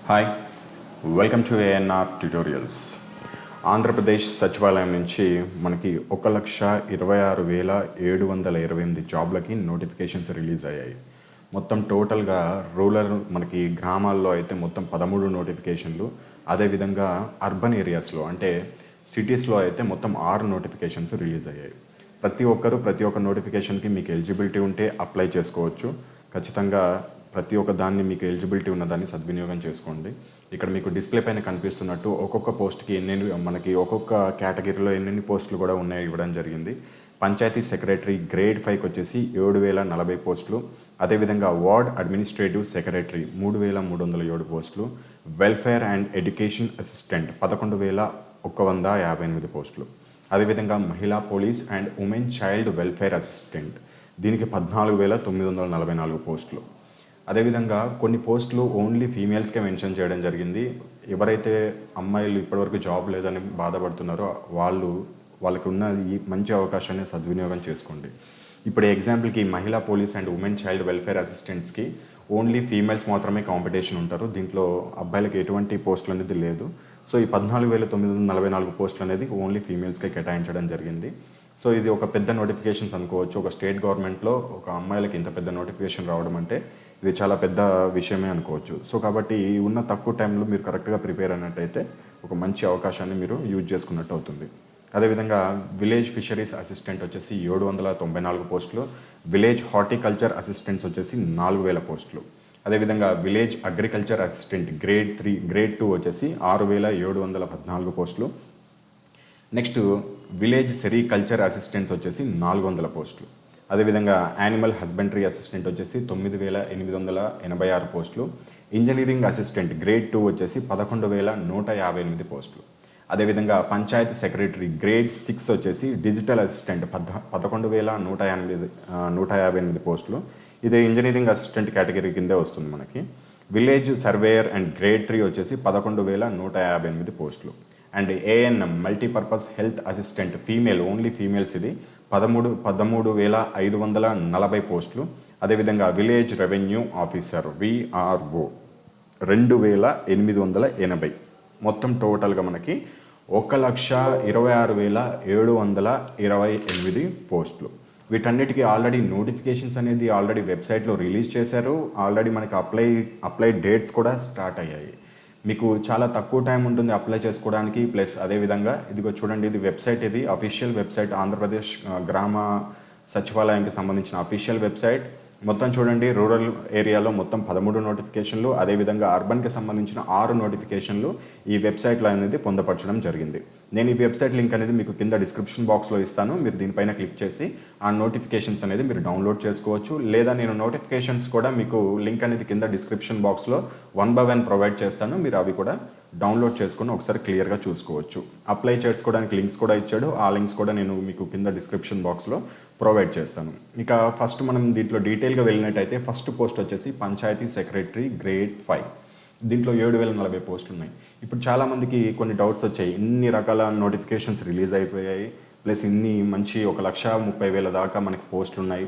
Hi, welcome to ANR tutorials. Andhra Pradesh సచివాలయం నుంచి మనకి 1,26,728 జాబ్లకి నోటిఫికేషన్స్ రిలీజ్ అయ్యాయి. మొత్తం టోటల్గా రూరల్ మనకి గ్రామాల్లో అయితే మొత్తం 13 నోటిఫికేషన్లు, అదేవిధంగా అర్బన్ ఏరియాస్లో అంటే సిటీస్లో అయితే మొత్తం 6 నోటిఫికేషన్స్ రిలీజ్ అయ్యాయి. ప్రతి ఒక్క నోటిఫికేషన్కి మీకు ఎలిజిబిలిటీ ఉంటే అప్లై చేసుకోవచ్చు. ఖచ్చితంగా ప్రతి ఒక్క దాన్ని మీకు ఎలిజిబిలిటీ ఉన్నదాన్ని సద్వినియోగం చేసుకోండి. ఇక్కడ మీకు డిస్ప్లే పైన కనిపిస్తున్నట్టు ఒక్కొక్క పోస్ట్కి మనకి ఒక్కొక్క కేటగిరీలో ఎన్నెన్ని పోస్టులు కూడా ఉన్నాయి ఇవ్వడం జరిగింది. పంచాయతీ సెక్రటరీ గ్రేడ్ 5కి వచ్చేసి 7,040 పోస్టులు, అదేవిధంగా వార్డ్ అడ్మినిస్ట్రేటివ్ సెక్రటరీ 3,307 పోస్టులు, వెల్ఫేర్ అండ్ ఎడ్యుకేషన్ అసిస్టెంట్ 11,158 పోస్టులు, అదేవిధంగా మహిళా police and women child welfare assistant దీనికి 14,944 పోస్టులు. అదేవిధంగా కొన్ని పోస్టులు ఓన్లీ ఫీమేల్స్కే మెన్షన్ చేయడం జరిగింది. ఎవరైతే అమ్మాయిలు ఇప్పటివరకు జాబ్ లేదని బాధపడుతున్నారో వాళ్ళకి ఉన్న ఈ మంచి అవకాశాన్ని సద్వినియోగం చేసుకోండి. ఇప్పుడు ఎగ్జాంపుల్కి మహిళా police and women child welfare అసిస్టెంట్స్కి ఓన్లీ ఫీమేల్స్ మాత్రమే కాంపిటీషన్ ఉంటారు. దీంట్లో అబ్బాయిలకి ఎటువంటి పోస్టులు అనేది లేదు. సో ఈ 14,944 పోస్టులు అనేది ఓన్లీ ఫీమేల్స్కే కేటాయించడం జరిగింది. సో ఇది ఒక పెద్ద నోటిఫికేషన్స్ అనుకోవచ్చు. ఒక స్టేట్ గవర్నమెంట్లో ఒక అమ్మాయిలకి ఇంత పెద్ద నోటిఫికేషన్ రావడం అంటే ఇది చాలా పెద్ద విషయమే అనుకోవచ్చు. సో కాబట్టి ఉన్న తక్కువ టైంలో మీరు కరెక్ట్గా ప్రిపేర్ అయినట్టయితే ఒక మంచి అవకాశాన్ని మీరు యూజ్ చేసుకున్నట్టు అవుతుంది. అదేవిధంగా విలేజ్ ఫిషరీస్ అసిస్టెంట్ వచ్చేసి 794 పోస్టులు, విలేజ్ హార్టికల్చర్ అసిస్టెంట్స్ వచ్చేసి 4,000 పోస్టులు, అదేవిధంగా విలేజ్ అగ్రికల్చర్ అసిస్టెంట్ గ్రేడ్ 2 వచ్చేసి 6,714 పోస్టులు. నెక్స్ట్ విలేజ్ సెరికల్చర్ అసిస్టెంట్స్ వచ్చేసి 400 పోస్టులు, అదేవిధంగా యానిమల్ హస్బెండరీ అసిస్టెంట్ వచ్చేసి 9,886 పోస్టులు, ఇంజనీరింగ్ అసిస్టెంట్ గ్రేడ్ 2 వచ్చేసి 11,158 పోస్టులు, అదేవిధంగా పంచాయతీ సెక్రటరీ గ్రేడ్ 6 వచ్చేసి డిజిటల్ అసిస్టెంట్ 11,158 పోస్టులు. ఇది ఇంజనీరింగ్ అసిస్టెంట్ కేటగిరీ కిందే వస్తుంది మనకి. విలేజ్ సర్వేయర్ అండ్ గ్రేడ్ 3 వచ్చేసి 11,158 పోస్టులు. And ANM multipurpose health assistant female, only females ఇది 13,540 పోస్టులు, అదేవిధంగా విలేజ్ రెవెన్యూ ఆఫీసర్ విఆర్ఓ 2,880. మొత్తం టోటల్గా మనకి 1,26,728 పోస్టులు. వీటన్నిటికీ ఆల్రెడీ నోటిఫికేషన్స్ అనేది ఆల్రెడీ వెబ్సైట్లో రిలీజ్ చేశారు. ఆల్రెడీ మనకి అప్లై డేట్స్ కూడా స్టార్ట్ అయ్యాయి. మీకు చాలా తక్కువ టైం ఉంటుంది అప్లై చేసుకోవడానికి. ప్లస్ అదేవిధంగా ఇదిగో చూడండి, ఇది వెబ్సైట్, ఇది అఫీషియల్ వెబ్సైట్, ఆంధ్రప్రదేశ్ గ్రామ సచివాలయానికి సంబంధించిన అఫీషియల్ వెబ్సైట్. మొత్తం చూడండి, రూరల్ ఏరియాలో మొత్తం 13 నోటిఫికేషన్లు, అదేవిధంగా అర్బన్కి సంబంధించిన 6 నోటిఫికేషన్లు ఈ వెబ్సైట్లో అనేది పొందపరచడం జరిగింది. నేను ఈ వెబ్సైట్ లింక్ అనేది మీకు కింద డిస్క్రిప్షన్ బాక్స్లో ఇస్తాను. మీరు దీనిపైన క్లిక్ చేసి ఆ నోటిఫికేషన్స్ అనేది మీరు డౌన్లోడ్ చేసుకోవచ్చు. లేదా నేను నోటిఫికేషన్స్ కూడా మీకు లింక్ అనేది కింద డిస్క్రిప్షన్ బాక్స్లో 1 by 1 ప్రొవైడ్ చేస్తాను. మీరు అవి కూడా డౌన్లోడ్ చేసుకొని ఒకసారి క్లియర్గా చూసుకోవచ్చు. అప్లై చేసుకోవడానికి లింక్స్ కూడా ఇచ్చాడు. ఆ లింక్స్ కూడా నేను మీకు కింద డిస్క్రిప్షన్ బాక్స్లో ప్రొవైడ్ చేస్తాను. ఇక ఫస్ట్ మనం దీంట్లో డీటెయిల్గా వెళ్ళినట్టయితే ఫస్ట్ పోస్ట్ వచ్చేసి పంచాయతీ సెక్రటరీ గ్రేడ్ 5. దీంట్లో 7,040 పోస్టులు ఉన్నాయి. ఇప్పుడు చాలామందికి కొన్ని డౌట్స్ వచ్చాయి. ఇన్ని రకాల నోటిఫికేషన్స్ రిలీజ్ అయిపోయాయి, ప్లస్ ఇన్ని మంచి 1,30,000 దాకా మనకి పోస్టులు ఉన్నాయి.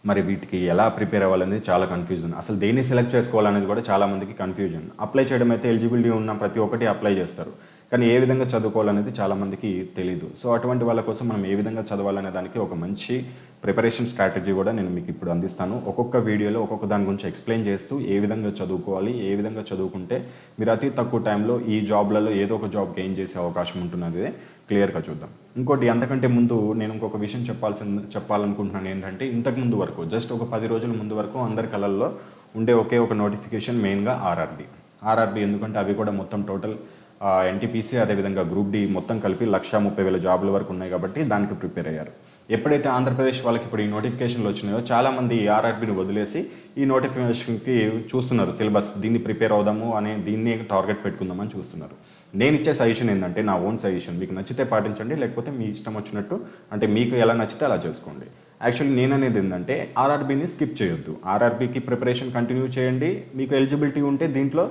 మరి వీటికి ఎలా ప్రిపేర్ అవ్వాలనేది చాలా కన్ఫ్యూజన్. అసలు దేన్ని సెలెక్ట్ చేసుకోవాలనేది కూడా చాలామందికి కన్ఫ్యూజన్. అప్లై చేయడం అయితే ఎలిజిబిలిటీ ఉన్న ప్రతి ఒక్కటి అప్లై చేస్తారు, కానీ ఏ విధంగా చదువుకోవాలనేది చాలామందికి తెలీదు. సో అటువంటి వాళ్ళ కోసం మనం ఏ విధంగా చదవాలనే దానికి ఒక మంచి ప్రిపరేషన్ స్ట్రాటజీ కూడా నేను మీకు ఇప్పుడు అందిస్తాను. ఒక్కొక్క వీడియోలో ఒక్కొక్క దాని గురించి ఎక్స్ప్లెయిన్ చేస్తూ ఏ విధంగా చదువుకోవాలి, ఏ విధంగా చదువుకుంటే మీరు అతి తక్కువ టైంలో ఈ జాబ్లలో ఏదో ఒక జాబ్ గెయిన్ చేసే అవకాశం ఉంటున్నది క్లియర్గా చూద్దాం. ఇంకోటి, అంతకంటే ముందు నేను ఇంకొక విషయం చెప్పాలనుకుంటున్నాను. ఏంటంటే ఇంతకుముందు వరకు జస్ట్ ఒక 10 రోజుల ముందు వరకు అందరి కళల్లో ఉండే ఒకే ఒక నోటిఫికేషన్ మెయిన్గా ఆర్ఆర్బి. ఎందుకంటే అవి కూడా మొత్తం టోటల్ ఎన్టీపీసీ అదేవిధంగా గ్రూప్ డి మొత్తం కలిపి 1,30,000 జాబ్ల వరకు ఉన్నాయి కాబట్టి దానికి ప్రిపేర్ అయ్యారు. ఎప్పుడైతే ఆంధ్రప్రదేశ్ వాళ్ళకి ఇప్పుడు ఈ నోటిఫికేషన్లు వచ్చినాయో చాలామంది ఈ ఆర్ఆర్బిని వదిలేసి ఈ నోటిఫికేషన్కి చూస్తున్నారు. సిలబస్ దీన్ని ప్రిపేర్ అవుదాము అనే దీన్ని టార్గెట్ పెట్టుకుందామని చూస్తున్నారు. నేను ఇచ్చే సజెషన్ ఏంటంటే, నా ఓన్ సజెషన్, మీకు నచ్చితే పాటించండి, లేకపోతే మీ ఇష్టం వచ్చినట్టు, అంటే మీకు ఎలా నచ్చితే అలా చేసుకోండి. యాక్చువల్లీ నేను అనేది ఏంటంటే ఆర్ఆర్బీని స్కిప్ చేయొద్దు. ఆర్ఆర్బీకి ప్రిపరేషన్ కంటిన్యూ చేయండి. మీకు ఎలిజిబిలిటీ ఉంటే దీంట్లో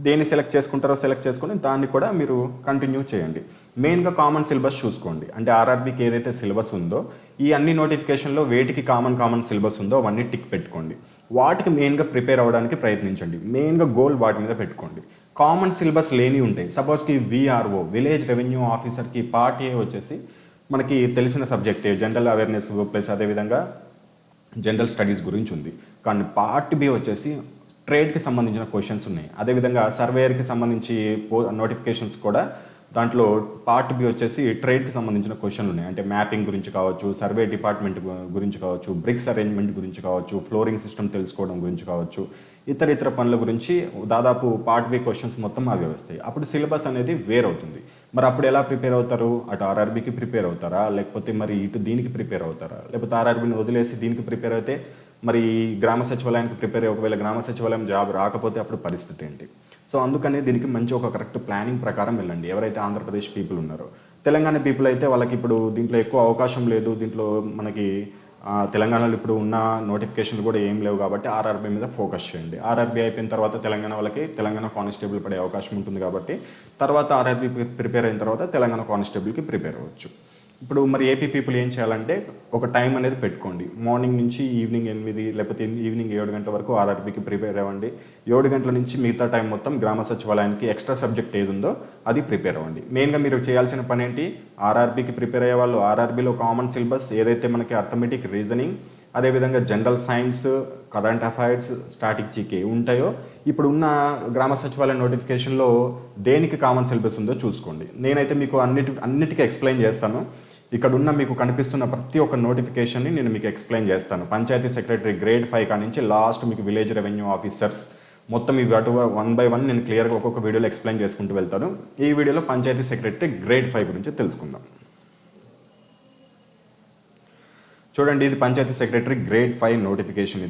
దేన్ని సెలెక్ట్ చేసుకుంటారో సెలెక్ట్ చేసుకొని దాన్ని కూడా మీరు కంటిన్యూ చేయండి. మెయిన్గా కామన్ సిలబస్ చూసుకోండి. అంటే ఆర్ఆర్బీకి ఏదైతే సిలబస్ ఉందో ఈ అన్ని నోటిఫికేషన్లో వేటికి కామన్ సిలబస్ ఉందో అవన్నీ టిక్ పెట్టుకోండి. వాటికి మెయిన్గా ప్రిపేర్ అవ్వడానికి ప్రయత్నించండి. మెయిన్గా గోల్ వాటి మీద పెట్టుకోండి. కామన్ సిలబస్ లేని ఉంటాయి. సపోజ్కి విఆర్ఓ, విలేజ్ రెవెన్యూ ఆఫీసర్కి పార్ట్ ఏ వచ్చేసి మనకి తెలిసిన సబ్జెక్టే, జనరల్ అవేర్నెస్ ప్లస్ అదేవిధంగా జనరల్ స్టడీస్ గురించి ఉంది. కానీ పార్ట్ బి వచ్చేసి ట్రేడ్కి సంబంధించిన క్వశ్చన్స్ ఉన్నాయి. అదేవిధంగా సర్వేయర్కి సంబంధించి నోటిఫికేషన్స్ కూడా దాంట్లో పార్ట్ బి వచ్చేసి ట్రేడ్కి సంబంధించిన క్వశ్చన్లు ఉన్నాయి. అంటే మ్యాపింగ్ గురించి కావచ్చు, సర్వే డిపార్ట్మెంట్ గురించి కావచ్చు, బ్రిక్స్ అరేంజ్మెంట్ గురించి కావచ్చు, ఫ్లోరింగ్ సిస్టమ్ తెలుసుకోవడం గురించి కావచ్చు, ఇతర పనుల గురించి దాదాపు పార్ట్ బి క్వశ్చన్స్ మొత్తం అవే వస్తాయి. అప్పుడు సిలబస్ అనేది వేరవుతుంది. మరి అప్పుడు ఎలా ప్రిపేర్ అవుతారు? అటు ఆర్ఆర్బీకి ప్రిపేర్ అవుతారా, లేకపోతే మరి ఇటు దీనికి ప్రిపేర్ అవుతారా, లేకపోతే ఆర్ఆర్బీని వదిలేసి దీనికి ప్రిపేర్ అయితే మరి గ్రామ సచివాలయానికి ప్రిపేర్ అయ్యి ఒకవేళ గ్రామ సచివాలయం జాబ్ రాకపోతే అప్పుడు పరిస్థితి ఏంటి? సో అందుకని దీనికి మంచి ఒక కరెక్ట్ ప్లానింగ్ ప్రకారం వెళ్ళండి. ఎవరైతే ఆంధ్రప్రదేశ్ పీపుల్ ఉన్నారో, తెలంగాణ పీపుల్ అయితే వాళ్ళకి ఇప్పుడు దీంట్లో ఎక్కువ అవకాశం లేదు. దీంట్లో మనకి తెలంగాణలో ఇప్పుడు ఉన్న నోటిఫికేషన్లు కూడా ఏం లేవు కాబట్టి ఆర్ఆర్బీ మీద ఫోకస్ చేయండి. ఆర్ఆర్బీ అయిపోయిన తర్వాత తెలంగాణ వాళ్ళకి తెలంగాణ కానిస్టేబుల్ పడే అవకాశం ఉంటుంది కాబట్టి తర్వాత ఆర్ఆర్బీ ప్రిపేర్ అయిన తర్వాత తెలంగాణ కానిస్టేబుల్కి ప్రిపేర్ అవ్వచ్చు. ఇప్పుడు మరి ఏపీ పీపుల్ ఏం చేయాలంటే ఒక టైం అనేది పెట్టుకోండి. మార్నింగ్ నుంచి ఈవినింగ్ 8 లేకపోతే ఈవినింగ్ 7 గంటల వరకు ఆర్ఆర్బీకి ప్రిపేర్ అవ్వండి. 7 గంటల నుంచి మిగతా టైం మొత్తం గ్రామ సచివాలయానికి ఎక్స్ట్రా సబ్జెక్ట్ ఏది ఉందో అది ప్రిపేర్ అవ్వండి. మెయిన్గా మీరు చేయాల్సిన పని ఏంటి? ఆర్ఆర్బీకి ప్రిపేర్ అయ్యే వాళ్ళు ఆర్ఆర్బీలో కామన్ సిలబస్ ఏదైతే మనకి అర్థమెటిక్, రీజనింగ్, అదేవిధంగా general science, current affairs, static GK ఉంటాయో ఇప్పుడు ఉన్న గ్రామ సచివాలయ నోటిఫికేషన్లో దేనికి కామన్ సిలబస్ ఉందో చూసుకోండి. నేనైతే మీకు అన్నిటికీ ఎక్స్ప్లెయిన్ చేస్తాను. ఇక్కడ ఉన్న మీకు కనిపిస్తున్న ప్రతి ఒక్క నోటిఫికేషన్ని నేను మీకు ఎక్స్ప్లెయిన్ చేస్తాను. పంచాయతీ సెక్రటరీ గ్రేడ్ 5 కాడి నుంచి లాస్ట్ మీకు విలేజ్ రెవెన్యూ ఆఫీసర్స్ మొత్తం ఇవి అటు 1 by 1 నేను క్లియర్గా ఒక్కొక్క వీడియోలో ఎక్స్ప్లెయిన్ చేసుకుంటూ వెళ్తాను. ఈ వీడియోలో పంచాయతీ సెక్రటరీ గ్రేడ్ 5 గురించి తెలుసుకుందాం. చూడండి, ఇది పంచాయతీ సెక్రటరీ గ్రేడ్ 5 నోటిఫికేషన్.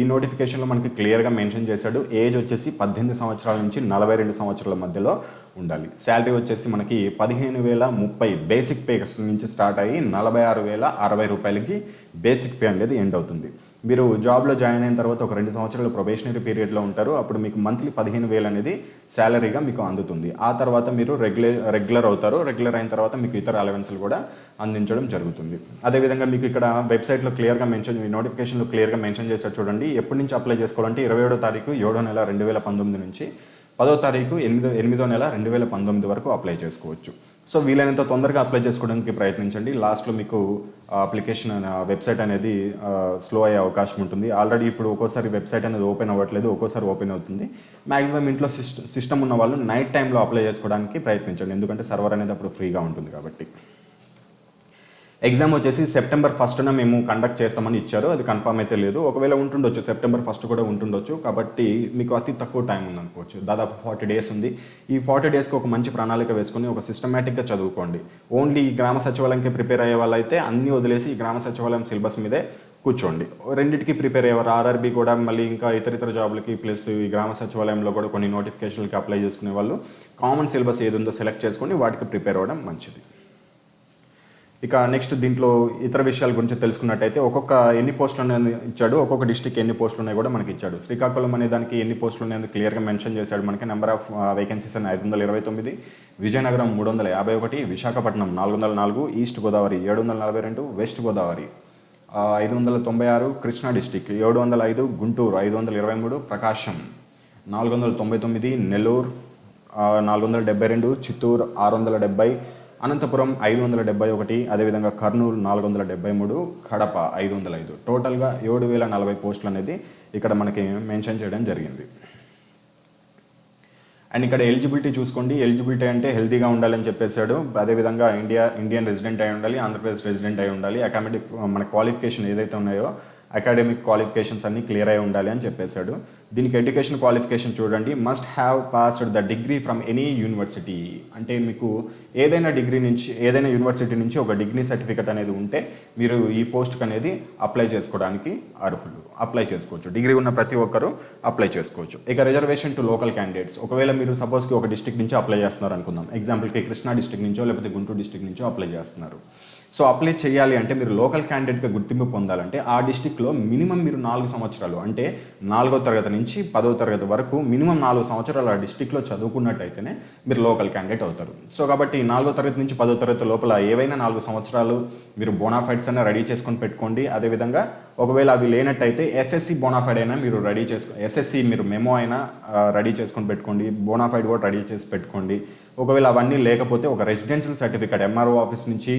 ఈ నోటిఫికేషన్లో మనకి క్లియర్గా మెన్షన్ చేశాడు. ఏజ్ వచ్చేసి 18 సంవత్సరాల నుంచి 42 సంవత్సరాల మధ్యలో ఉండాలి. శాలరీ వచ్చేసి మనకి 15,030 బేసిక్ పే నుంచి స్టార్ట్ అయ్యి 46,060 రూపాయలకి బేసిక్ పే అనేది ఎండ్ అవుతుంది. మీరు జాబ్లో జాయిన్ అయిన తర్వాత ఒక 2 సంవత్సరాలు ప్రొబేషనరీ పీరియడ్లో ఉంటారు. అప్పుడు మీకు మంత్లీ 15,000 అనేది శాలరీగా మీకు అందుతుంది. ఆ తర్వాత మీరు రెగ్యులర్ అవుతారు. రెగ్యులర్ అయిన తర్వాత మీకు ఇతర అలవెన్స్లు కూడా అందించడం జరుగుతుంది. అదేవిధంగా మీకు ఇక్కడ వెబ్సైట్లో క్లియర్గా ఈ నోటిఫికేషన్లో క్లియర్గా మెన్షన్ చేశారు. చూడండి, ఎప్పటి నుంచి అప్లై చేసుకోవాలంటే 27వ తారీఖు 7వ నెల 2019 నుంచి 10వ తారీఖు 8వ నెల 2019 వరకు అప్లై చేసుకోవచ్చు. సో వీలైనంత తొందరగా అప్లై చేసుకోవడానికి ప్రయత్నించండి. లాస్ట్లో మీకు అప్లికేషన్ వెబ్సైట్ అనేది స్లో అయ్యే అవకాశం ఉంటుంది. ఆల్రెడీ ఇప్పుడు ఒక్కోసారి వెబ్సైట్ అనేది ఓపెన్ అవ్వట్లేదు, ఒక్కోసారి ఓపెన్ అవుతుంది. మ్యాక్సిమం ఇంట్లో సిస్టమ్ ఉన్న వాళ్ళు నైట్ టైంలో అప్లై చేసుకోవడానికి ప్రయత్నించండి, ఎందుకంటే సర్వర్ అనేది అప్పుడు ఫ్రీగా ఉంటుంది కాబట్టి. ఎగ్జామ్ వచ్చేసి సెప్టెంబర్ 1న మేము కండక్ట్ చేస్తామని ఇచ్చారు. అది కన్ఫర్మ్ అయితే లేదు. ఒకవేళ ఉంటుండొచ్చు, సెప్టెంబర్ 1 కూడా ఉంటుండొచ్చు. కాబట్టి మీకు అతి తక్కువ టైం ఉందనుకోవచ్చు. దాదాపు 40 డేస్ ఉంది. ఈ 40 డేస్కి ఒక మంచి ప్రణాళిక వేసుకుని ఒక సిస్టమేటిక్గా చదువుకోండి. ఓన్లీ ఈ గ్రామ సచివాలయంకి ప్రిపేర్ అయ్యే వాళ్ళైతే అన్నీ వదిలేసి ఈ గ్రామ సచివాలయం సిలబస్ మీదే కూర్చోండి. రెండింటికి ప్రిపేర్ అయ్యేవారు ఆర్ఆర్బీ కూడా మళ్ళీ ఇంకా ఇతర జాబులకి ప్లస్ ఈ గ్రామ సచివాలయంలో కూడా కొన్ని నోటిఫికేషన్లకి అప్లై చేసుకునే వాళ్ళు కామన్ సిలబస్ ఏది ఉందో సెలెక్ట్ చేసుకొని వాటికి ప్రిపేర్ అవ్వడం మంచిది. ఇక నెక్స్ట్ దీంట్లో ఇతర విషయాల గురించి తెలుసుకున్నట్టయితే ఒక్కొక్క ఎన్ని పోస్టులు ఇచ్చాడు, ఒక్కొక్క డిస్ట్రిక్ట్ ఎన్ని పోస్టులు ఉన్నాయి కూడా మనకి ఇచ్చాడు. శ్రీకాకుళం అనే దానికి ఎన్ని పోస్టులు ఉన్నాయని క్లియర్గా మెన్షన్ చేశాడు. మనకి నెంబర్ ఆఫ్ వేకెన్సీస్ అని 529, Vizianagaram 351, Visakhapatnam 404, east Godavari 742, west Godavari 596, Krishna district 705, Guntur 523, ప్రకాశం 499, నెల్లూరు 472, చిత్తూరు 670, అనంతపురం 571, అదేవిధంగా కర్నూలు 473, కడప 505. టోటల్గా 7,040 పోస్టులు అనేది ఇక్కడ మనకి మెన్షన్ చేయడం జరిగింది. అండ్ ఇక్కడ ఎలిజిబిలిటీ చూసుకోండి. ఎలిజిబిలిటీ అంటే హెల్తీగా ఉండాలని చెప్పేశాడు. అదేవిధంగా ఇండియన్ రెసిడెంట్ అయి ఉండాలి, ఆంధ్రప్రదేశ్ రెసిడెంట్ అయి ఉండాలి, అకాడమిక్ మన క్వాలిఫికేషన్ ఏదైతే ఉన్నాయో అకాడమిక్ క్వాలిఫికేషన్స్ అన్నీ క్లియర్ అయి ఉండాలి అని చెప్పేశాడు. దీనికి ఎడ్యుకేషన్ క్వాలిఫికేషన్ చూడండి, must have passed the degree from any university. అంటే మీకు ఏదైనా యూనివర్సిటీ నుంచి ఒక డిగ్రీ సర్టిఫికెట్ అనేది ఉంటే మీరు ఈ పోస్ట్కి అనేది అప్లై చేసుకోవడానికి అర్హులు, అప్లై చేసుకోవచ్చు. డిగ్రీ ఉన్న ప్రతి ఒక్కరూ అప్లై చేసుకోవచ్చు. ఇక రిజర్వేషన్ టు లోకల్ క్యాండిడేట్స్. ఒకవేళ మీరు సపోజ్కి ఒక డిస్ట్రిక్ట్ నుంచి అప్లై చేస్తున్నారు అనుకుందాం, ఎగ్జాంపుల్కి కృష్ణా డిస్ట్రిక్ట్ నుంచో లేకపోతే గుంటూరు డిస్ట్రిక్ట్ నుంచో అప్లై చేస్తున్నారు. సో అప్లై చేయాలి అంటే మీరు లోకల్ క్యాండిడేట్గా గుర్తింపు పొందాలంటే ఆ డిస్టిక్లో మినిమం మీరు 4 సంవత్సరాలు అంటే 4వ తరగతి నుంచి 10వ తరగతి వరకు మినిమం 4 సంవత్సరాలు ఆ డిస్టిక్లో చదువుకున్నట్టయితేనే మీరు లోకల్ క్యాండిడేట్ అవుతారు. సో కాబట్టి 4వ తరగతి నుంచి 10వ తరగతి లోపల ఏవైనా 4 సంవత్సరాలు మీరు బోనాఫైడ్స్ అన్న రెడీ చేసుకొని పెట్టుకోండి. అదేవిధంగా ఒకవేళ అవి లేనట్టయితే ఎస్ఎస్సి బోనాఫైడ్ అయినా మీరు రెడీ ఎస్ఎస్సి మీరు మెమో అయినా రెడీ చేసుకొని పెట్టుకోండి, బోనాఫైడ్ కూడా రెడీ చేసి పెట్టుకోండి. ఒకవేళ అవన్నీ లేకపోతే ఒక రెసిడెన్షియల్ సర్టిఫికేట్ ఎంఆర్ఓ ఆఫీస్ నుంచి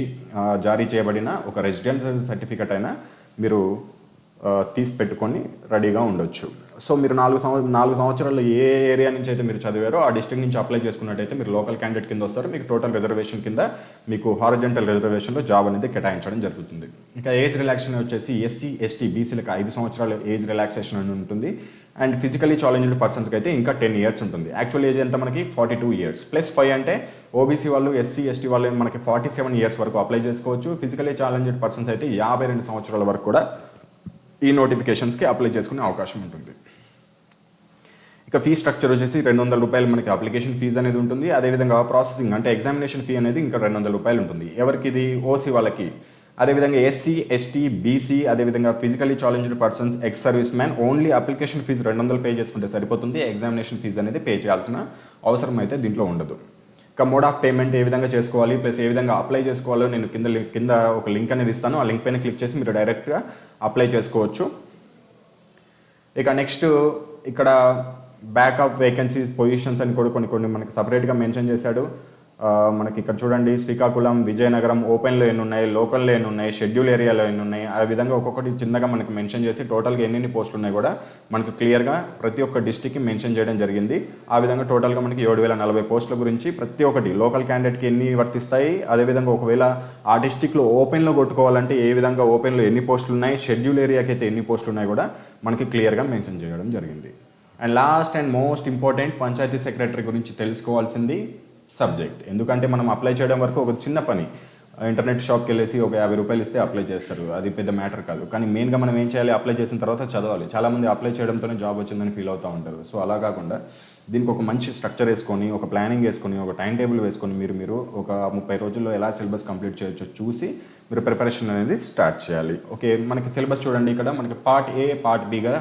జారీ చేయబడిన ఒక రెసిడెన్షియల్ సర్టిఫికేట్ అయినా మీరు తీసి పెట్టుకొని రెడీగా ఉండొచ్చు. సో మీరు 4 సంవత్సరాలు ఏ ఏరియా నుంచి అయితే మీరు చదివారో ఆ డిస్ట్రిక్ట్ నుంచి అప్లై చేసుకున్నట్టయితే మీరు లోకల్ క్యాండిడేట్ కింద వస్తారు. మీకు టోటల్ రిజర్వేషన్ కింద మీకు హారిజాంటల్ రిజర్వేషన్లో జాబ్ అనేది కేటాయించడం జరుగుతుంది. ఇంకా ఏజ్ రిలాక్సేషన్ వచ్చేసి ఎస్సీ ఎస్టీ బీసీలకు 5 సంవత్సరాల ఏజ్ రిలాక్సేషన్ అని ఉంటుంది. అండ్ ఫిజికలీ ఛాలెంజ్డ్ పర్సన్స్కి అయితే ఇంకా 10 years ఉంటుంది. యాక్చువల్ ఏజ్ ఎంత మనకి 42 years +5 అంటే ఓబీసీ వాళ్ళు ఎస్సీ ఎస్టీ వాళ్ళు మనకి 47 years వరకు అప్లై చేసుకోవచ్చు. ఫిజికలీ ఛాలెంజ్డ్ పర్సన్స్ అయితే 52 సంవత్సరాల వరకు కూడా ఈ నోటిఫికేషన్స్కి అప్లై చేసుకునే అవకాశం ఉంటుంది. ఇక ఫీ స్ట్రక్చర్ వచ్చేసి ₹200 మనకి అప్లికేషన్ ఫీజు అనేది ఉంటుంది. అదేవిధంగా ప్రాసెసింగ్ అంటే ఎగ్జామినేషన్ ఫీ అనేది ఇంకా ₹200 ఉంటుంది. ఎవరికి ఇది? ఓసీ వాళ్ళకి. అదేవిధంగా ఎస్సీ ఎస్టీ బీసీ అదేవిధంగా physically challenged persons ex service man only application fees 200 pay చేసుకుంటే సరిపోతుంది. ఎగ్జామినేషన్ ఫీజు అనేది పే చేయాల్సిన అవసరం అయితే దీంట్లో ఉండదు. ఇక మోడ్ ఆఫ్ పేమెంట్ ఏ విధంగా చేసుకోవాలి ప్లస్ ఏ విధంగా అప్లై చేసుకోవాలో నేను కింద ఒక లింక్ అనేది ఇస్తాను. ఆ లింక్ పైన క్లిక్ చేసి మీరు డైరెక్ట్గా అప్లై చేసుకోవచ్చు. ఇక నెక్స్ట్ ఇక్కడ బ్యాకప్ వేకెన్సీస్ పొజిషన్స్ అని కూడా కొన్ని మనకి సపరేట్గా మెన్షన్ చేశాడు. మనకి ఇక్కడ చూడండి, శ్రీకాకుళం, విజయనగరం ఓపెన్లో ఎన్ని ఉన్నాయి, లోకల్లో ఎన్ని ఉన్నాయి, షెడ్యూల్ ఏరియాలో ఎన్ని ఉన్నాయి, ఆ విధంగా ఒక్కొక్కటి చిన్నగా మనకి మెన్షన్ చేసి టోటల్గా ఎన్ని పోస్టులు ఉన్నాయి కూడా మనకు క్లియర్గా ప్రతి ఒక్క డిస్టిక్కి మెన్షన్ చేయడం జరిగింది. ఆ విధంగా టోటల్గా మనకి 7040 పోస్టుల గురించి ప్రతి ఒక్కటి లోకల్ క్యాండిడేట్కి ఎన్ని వర్తిస్తాయి, అదేవిధంగా ఒకవేళ ఆ డిస్టిక్లో ఓపెన్లో కొట్టుకోవాలంటే ఏ విధంగా ఓపెన్లో ఎన్ని పోస్టులు ఉన్నాయి, షెడ్యూల్ ఏరియాకి అయితే ఎన్ని పోస్టులు ఉన్నాయి కూడా మనకి క్లియర్గా మెన్షన్ చేయడం జరిగింది. And last and most important, panchayat secretary గురించి తెలుసుకోవాల్సింది సబ్జెక్ట్. ఎందుకంటే మనం అప్లై చేయడం వరకు ఒక చిన్న పని, ఇంటర్నెట్ షాప్కి వెళ్ళేసి ఒక ₹50 ఇస్తే అప్లై చేస్తారు, అది పెద్ద మ్యాటర్ కాదు. కానీ మెయిన్గా మనం ఏం చేయాలి, అప్లై చేసిన తర్వాత చదవాలి. చాలామంది అప్లై చేయడంతోనే జాబ్ వచ్చిందని ఫీల్ అవుతూ ఉంటారు. సో అలా కాకుండా దీనికి ఒక మంచి స్ట్రక్చర్ వేసుకొని, ఒక ప్లానింగ్ వేసుకొని, ఒక టైం టేబుల్ వేసుకొని మీరు ఒక 30 రోజుల్లో ఎలా సిలబస్ కంప్లీట్ చేయొచ్చో చూసి మీరు ప్రిపరేషన్ అనేది స్టార్ట్ చేయాలి. ఓకే, మనకి సిలబస్ చూడండి. ఇక్కడ మనకి పార్ట్ ఏ పార్ట్ బిగా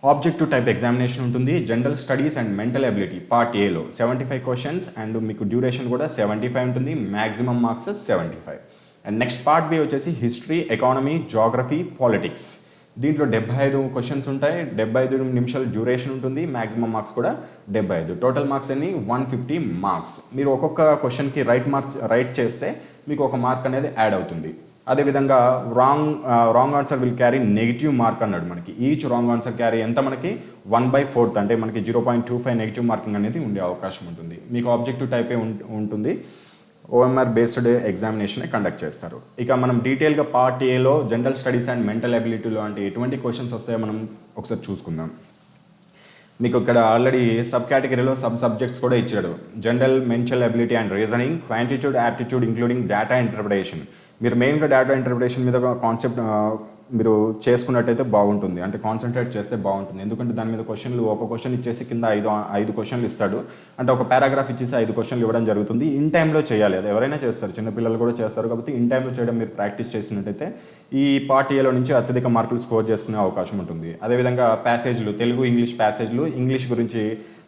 ఆబ్జెక్టివ్ టైప్ ఎగ్జామినేషన్ ఉంటుంది. General studies and mental ability part ఏలో 75 క్వశ్చన్స్ అండ్ మీకు డ్యూరేషన్ కూడా 75 ఉంటుంది. Maximum marks 75. And next part B వచ్చేసి హిస్టరీ, ఎకానమీ, జాగ్రఫీ, పాలిటిక్స్. దీంట్లో 75 క్వశ్చన్స్ ఉంటాయి, 75 నిమిషాలు డ్యూరేషన్ ఉంటుంది, మ్యాక్సిమం మార్క్స్ కూడా 75. టోటల్ మార్క్స్ అన్ని 150 మార్క్స్. మీరు ఒక్కొక్క క్వశ్చన్కి రైట్ చేస్తే మీకు ఒక మార్క్ అనేది యాడ్ అవుతుంది. అదేవిధంగా wrong answer will carry negative mark అన్నాడు. మనకి ఈచ్ రాంగ్ ఆన్సర్ క్యారీ ఎంత మనకి 1/4 అంటే మనకి 0.25 నెగిటివ్ మార్కింగ్ అనేది ఉండే అవకాశం ఉంటుంది. మీకు ఆబ్జెక్టివ్ టైపే ఉంటుంది. ఓఎంఆర్ బేస్డ్ ఎగ్జామినేషన్ కండక్ట్ చేస్తారు. ఇక మనం డీటెయిల్గా పార్ట్ ఏలో జనరల్ స్టడీస్ అండ్ మెంటల్ ఎబిలిటీలో అంటే ఎటువంటి క్వశ్చన్స్ వస్తాయో మనం ఒకసారి చూసుకుందాం. మీకు ఇక్కడ ఆల్రెడీ సబ్ కేటగిరీలో సబ్జెక్ట్స్ కూడా ఇచ్చాడు. General mental ability and reasoning, క్వాంటిట్యూడ్, aptitude including data interpretation. మీరు మెయిన్గా డేటా ఇంటర్ప్రిటేషన్ మీద కాన్సెప్ట్ మీరు చేసుకున్నట్టయితే బాగుంటుంది, అంటే కాన్సన్ట్రేట్ చేస్తే బాగుంటుంది. ఎందుకంటే దాని మీద ఒక క్వశ్చన్ ఇచ్చేసి కింద 5 క్వశ్చన్లు ఇస్తాడు. అంటే ఒక పారాగ్రాఫ్ ఇచ్చేసి 5 క్వశ్చన్లు ఇవ్వడం జరుగుతుంది. ఇన్ టైంలో చేయాలి, అది ఎవరైనా చేస్తారు, చిన్నపిల్లలు కూడా చేస్తారు. కాబట్టి ఇన్ టైంలో చేయడం మీరు ప్రాక్టీస్ చేసినట్టయితే ఈ పార్ట్ ఏలో నుంచి అత్యధిక మార్కులు స్కోర్ చేసుకునే అవకాశం ఉంటుంది. అదేవిధంగా ప్యాసేజ్లు, తెలుగు ఇంగ్లీష్ ప్యాసేజ్లు, ఇంగ్లీష్ గురించి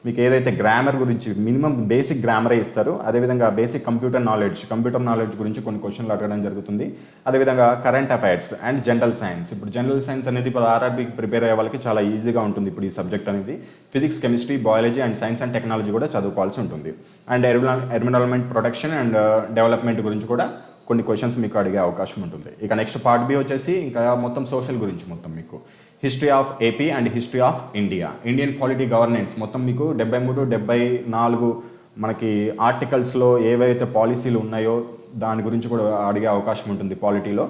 మీకు ఏదైతే గ్రామర్ గురించి మినిమం బేసిక్ గ్రామరే ఇస్తారు. అదేవిధంగా బేసిక్ కంప్యూటర్ నాలెడ్జ్ గురించి కొన్ని క్వశ్చన్లు అడగడం జరుగుతుంది. అదేవిధంగా current affairs and general science. ఇప్పుడు జనరల్ సైన్స్ అనేది ఇప్పుడు ఆర్ఆర్బీకి ప్రిపేర్ అయ్యే వాళ్ళకి చాలా ఈజీగా ఉంటుంది. ఇప్పుడు ఈ సబ్జెక్ట్ అనేది physics, chemistry, biology and science and technology కూడా చదువుకోవాల్సి ఉంటుంది. And environment protection and development గురించి కూడా కొన్ని క్వశ్చన్స్ మీకు అడిగే అవకాశం ఉంటుంది. ఇక నెక్స్ట్ పార్ట్ బి వచ్చేసి ఇంకా మొత్తం సోషల్ గురించి మొత్తం మీకు history of AP and history of India, Indian polity governance మొత్తం మీకు 73, 74 మనకి ఆర్టికల్స్లో ఏవైతే పాలసీలు ఉన్నాయో దాని గురించి కూడా అడిగే అవకాశం ఉంటుంది పాలిటీలో.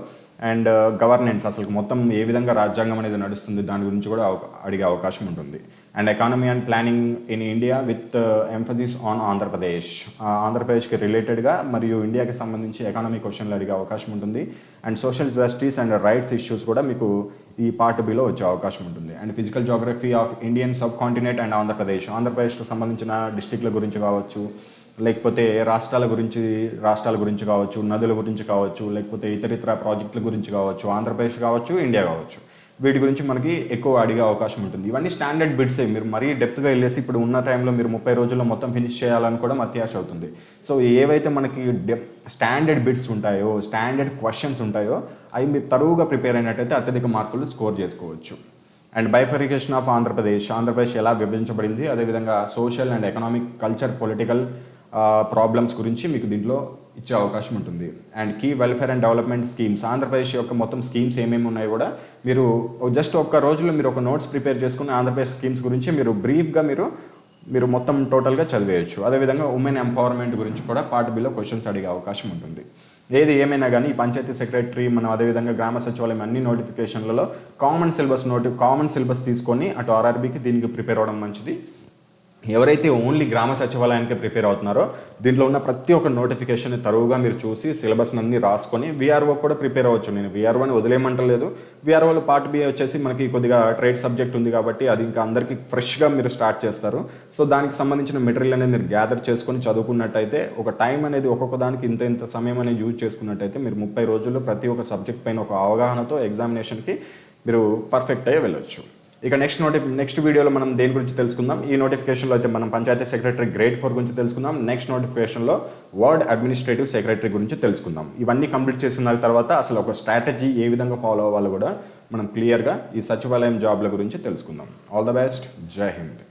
అండ్ గవర్నెన్స్ అసలు మొత్తం ఏ విధంగా రాజ్యాంగం అనేది నడుస్తుంది దాని గురించి కూడా అడిగే అవకాశం ఉంటుంది. And economy and planning in India with emphasis on Andhra Pradesh, ఆంధ్రప్రదేశ్కి రిలేటెడ్గా మరియు ఇండియాకి సంబంధించి ఎకానమీ క్వశ్చన్లు అడిగే అవకాశం ఉంటుంది. And social justice and rights issues కూడా మీకు ఈ పార్ట్ బిలో వచ్చే అవకాశం ఉంటుంది. And physical geography of Indian sub continent and ఆంధ్రప్రదేశ్కు సంబంధించిన డిస్టిక్ల గురించి కావచ్చు, లేకపోతే రాష్ట్రాల గురించి కావచ్చు, నదుల గురించి కావచ్చు, లేకపోతే ఇతరితర ప్రాజెక్టుల గురించి కావచ్చు, ఆంధ్రప్రదేశ్ కావచ్చు, ఇండియా కావచ్చు, వీటి గురించి మనకి ఎక్కువ అడిగే అవకాశం ఉంటుంది. ఇవన్నీ స్టాండర్డ్ బిట్సే, మీరు మరీ డెప్త్గా వెళ్ళేసి ఇప్పుడు ఉన్న టైంలో మీరు 30 రోజుల్లో మొత్తం ఫినిష్ చేయాలని కూడా అత్యాశ అవుతుంది. సో ఏవైతే మనకి స్టాండర్డ్ బిట్స్ ఉంటాయో, స్టాండర్డ్ క్వశ్చన్స్ ఉంటాయో అవి మీరు తరువుగా ప్రిపేర్ అయినట్టయితే అత్యధిక మార్కులు స్కోర్ చేసుకోవచ్చు. అండ్ బైఫరికేషన్ ఆఫ్ ఆంధ్రప్రదేశ్ ఎలా విభజించబడింది, అదేవిధంగా social and economic, culture, political problems గురించి మీకు దీంట్లో ఇచ్చే అవకాశం ఉంటుంది. And key welfare and development schemes, Andhra Pradesh యొక్క మొత్తం స్కీమ్స్ ఏమేమి ఉన్నాయో కూడా మీరు జస్ట్ ఒక్క రోజులో మీరు ఒక నోట్స్ ప్రిపేర్ చేసుకుని ఆంధ్రప్రదేశ్ స్కీమ్స్ గురించి మీరు బ్రీఫ్గా మీరు మొత్తం టోటల్గా చదివేయచ్చు. అదేవిధంగా ఉమెన్ ఎంపవర్మెంట్ గురించి కూడా పార్ట్ బిలో క్వశ్చన్స్ అడిగే అవకాశం ఉంటుంది. ఏది ఏమైనా కానీ ఈ పంచాయతీ సెక్రటరీ మనం అదేవిధంగా గ్రామ సచివాలయం అన్ని నోటిఫికేషన్లలో కామన్ సిలబస్ తీసుకొని అటు ఆర్ఆర్బీకి దీనికి ప్రిపేర్ అవ్వడం మంచిది. ఎవరైతే ఓన్లీ గ్రామ సచివాలయానికి ప్రిపేర్ అవుతున్నారో దీంట్లో ఉన్న ప్రతి ఒక్క నోటిఫికేషన్ తరువుగా మీరు చూసి సిలబస్ అన్ని రాసుకొని వీఆర్ఓ కూడా ప్రిపేర్ అవ్వచ్చు. నేను వీఆర్ఓని వదిలేయమంటలేదు. వీఆర్ఓలో పార్ట్ బి వచ్చేసి మనకి కొద్దిగా ట్రేడ్ సబ్జెక్ట్ ఉంది కాబట్టి అది ఇంకా అందరికీ ఫ్రెష్గా మీరు స్టార్ట్ చేస్తారు. సో దానికి సంబంధించిన మెటీరియల్ అనేది మీరు గ్యాదర్ చేసుకొని చదువుకున్నట్టయితే ఒక టైం అనేది ఒక్కొక్క దానికి ఇంత సమయం అనేది యూజ్ చేసుకున్నట్టయితే మీరు 30 రోజుల్లో ప్రతి ఒక్క సబ్జెక్ట్ పైన ఒక అవగాహనతో ఎగ్జామినేషన్కి మీరు పర్ఫెక్ట్ అయ్యి వెళ్ళొచ్చు. ఇక నెక్స్ట్ వీడియోలో మనం దేని గురించి తెలుసుకుందాం. ఈ నోటిఫికేషన్లో అయితే మనం పంచాయతీ సెక్రటరీ గ్రేడ్ 4 గురించి తెలుసుకుందాం. నెక్స్ట్ నోటిఫికేషన్లో వార్డ్ అడ్మినిస్ట్రేటివ్ సెక్రటరీ గురించి తెలుసుకుందాం. ఇవన్నీ కంప్లీట్ చేసిన తర్వాత అసలు ఒక స్ట్రాటజీ ఏ విధంగా ఫాలో అవ్వాలో కూడా మనం క్లియర్గా ఈ సచివాలయం జాబ్ల గురించి తెలుసుకుందాం. All the best. జై హింద్.